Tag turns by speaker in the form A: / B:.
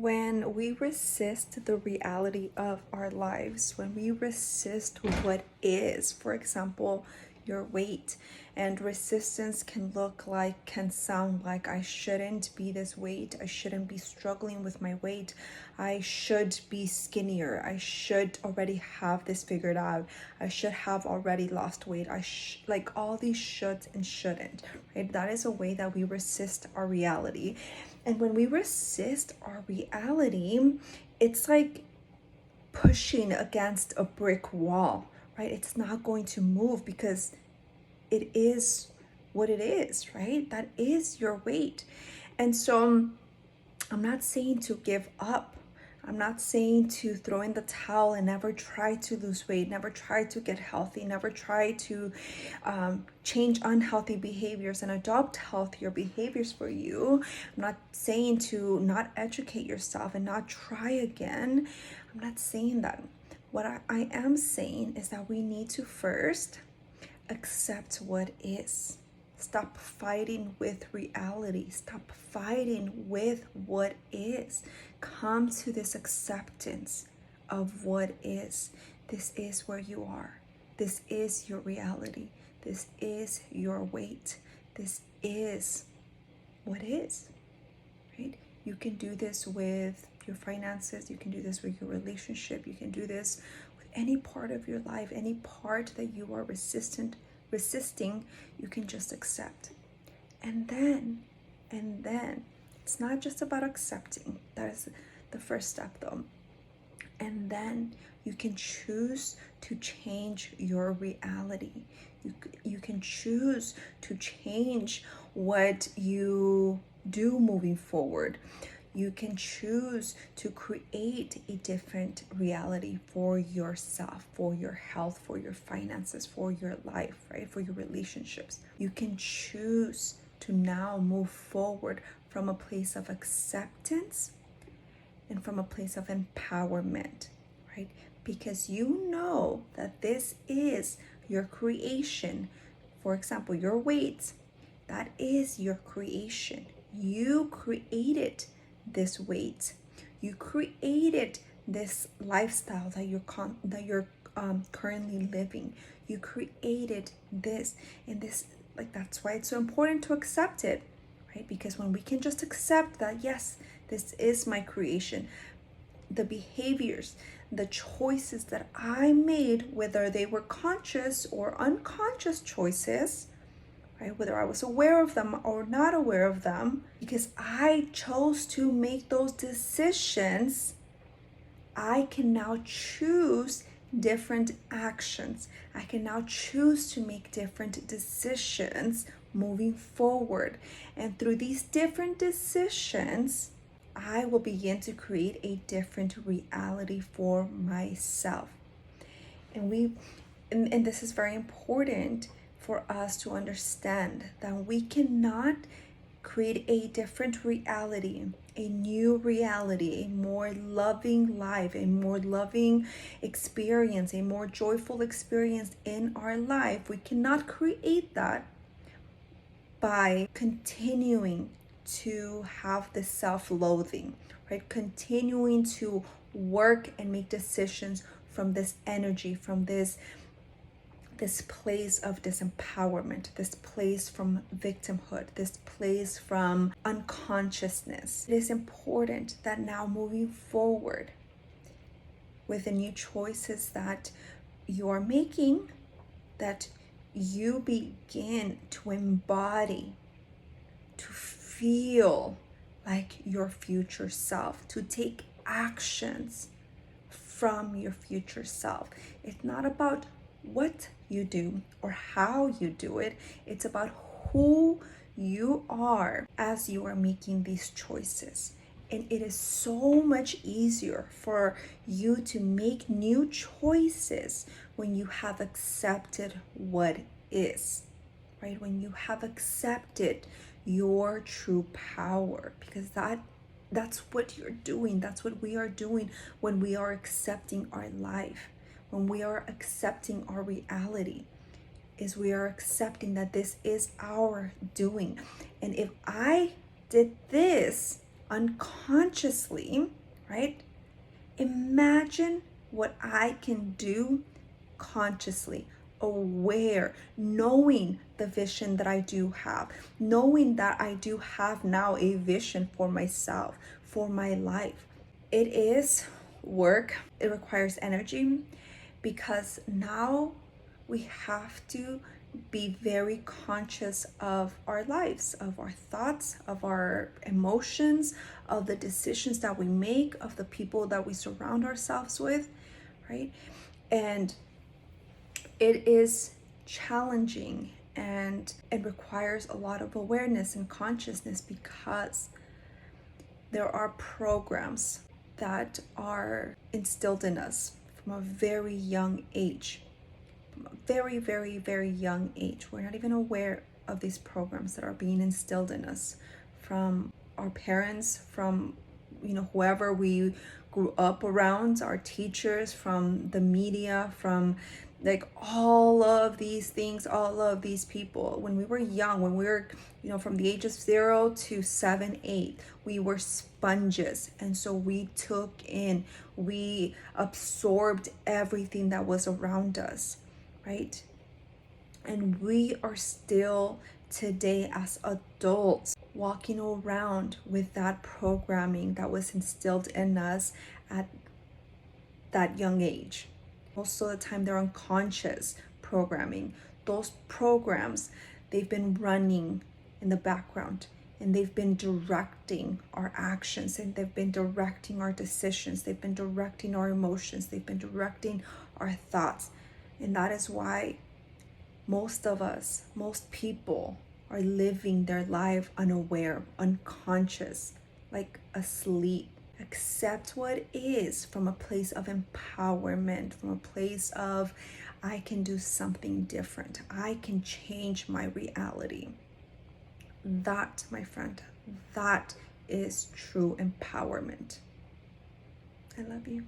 A: When we resist the reality of our lives, when we resist what is, for example, your weight, and resistance can sound like, I shouldn't be this weight, I shouldn't be struggling with my weight, I should be skinnier, I should already have this figured out, I should have already lost weight, like all these shoulds and shouldn't, right? That is a way that we resist our reality. And when we resist our reality, it's like pushing against a brick wall, right? It's not going to move because it is what it is, right? That is your weight. And so I'm not saying to give up. I'm not saying to throw in the towel and never try to lose weight, never try to get healthy, never try to change unhealthy behaviors and adopt healthier behaviors for you. I'm not saying to not educate yourself and not try again. I'm not saying that. What I am saying is that we need to first accept what is. Stop fighting with reality. Stop fighting with what is. Come to this acceptance of what is. This is where you are. This is your reality. This is your weight. This is what is, right? You can do this with your finances. You can do this with your relationship. You can do this with any part of your life, any part that you are resisting, you can just accept. And then it's not just about accepting. That is the first step though. And then you can choose to change your reality. You can choose to change what you do moving forward. You can choose to create a different reality for yourself, for your health, for your finances, for your life, right? For your relationships. You can choose to now move forward from a place of acceptance and from a place of empowerment, right? Because you know that this is your creation. For example, your weight, that is your creation. You created this weight. You created this lifestyle that you're currently living. You created this, and this, like, that's why it's so important to accept it, right? Because when we can just accept that, yes, this is my creation, the behaviors, the choices that I made, whether they were conscious or unconscious choices, right? Whether I was aware of them or not aware of them, because I chose to make those decisions, I can now choose different actions. I can now choose to make different decisions moving forward. And through these different decisions, I will begin to create a different reality for myself. And this is very important for us to understand that we cannot create a different reality, a new reality, a more loving life, a more loving experience, a more joyful experience in our life. We cannot create that by continuing to have the self-loathing, right? Continuing to work and make decisions from this energy, from this place of disempowerment, this place from victimhood, this place from unconsciousness. It is important that now moving forward with the new choices that you are making, that you begin to embody, to feel like your future self, to take actions from your future self. It's not about what you do or how you do it. It's about who you are as you are making these choices. And it is so much easier for you to make new choices when you have accepted what is, right? When you have accepted your true power, because that's what you're doing. That's what we are doing when we are accepting our life, when we are accepting our reality, is we are accepting that this is our doing. And if I did this, unconsciously, right? Imagine what I can do consciously, aware, knowing the vision that I do have, knowing that I do have now a vision for myself, for my life. It is work, it requires energy, because now we have to be very conscious of our lives, of our thoughts, of our emotions, of the decisions that we make, of the people that we surround ourselves with, right? And it is challenging, and it requires a lot of awareness and consciousness, because there are programs that are instilled in us from a very young age. From a very, very, very young age. We're not even aware of these programs that are being instilled in us from our parents, from whoever we grew up around, our teachers, from the media, from like all of these things, all of these people. When we were young, when we were from the age of 0 to 7, 8, we were sponges, and so we took in, we absorbed everything that was around us, right? And we are still today as adults walking around with that programming that was instilled in us at that young age. Most of the time, they're unconscious programming. Those programs, they've been running in the background, and they've been directing our actions, and they've been directing our decisions, they've been directing our emotions, they've been directing our thoughts. And that is why most of us, most people, are living their life unaware, unconscious, like asleep. Accept what is from a place of empowerment, from a place of, I can do something different, I can change my reality. That, my friend, that is true empowerment. I love you.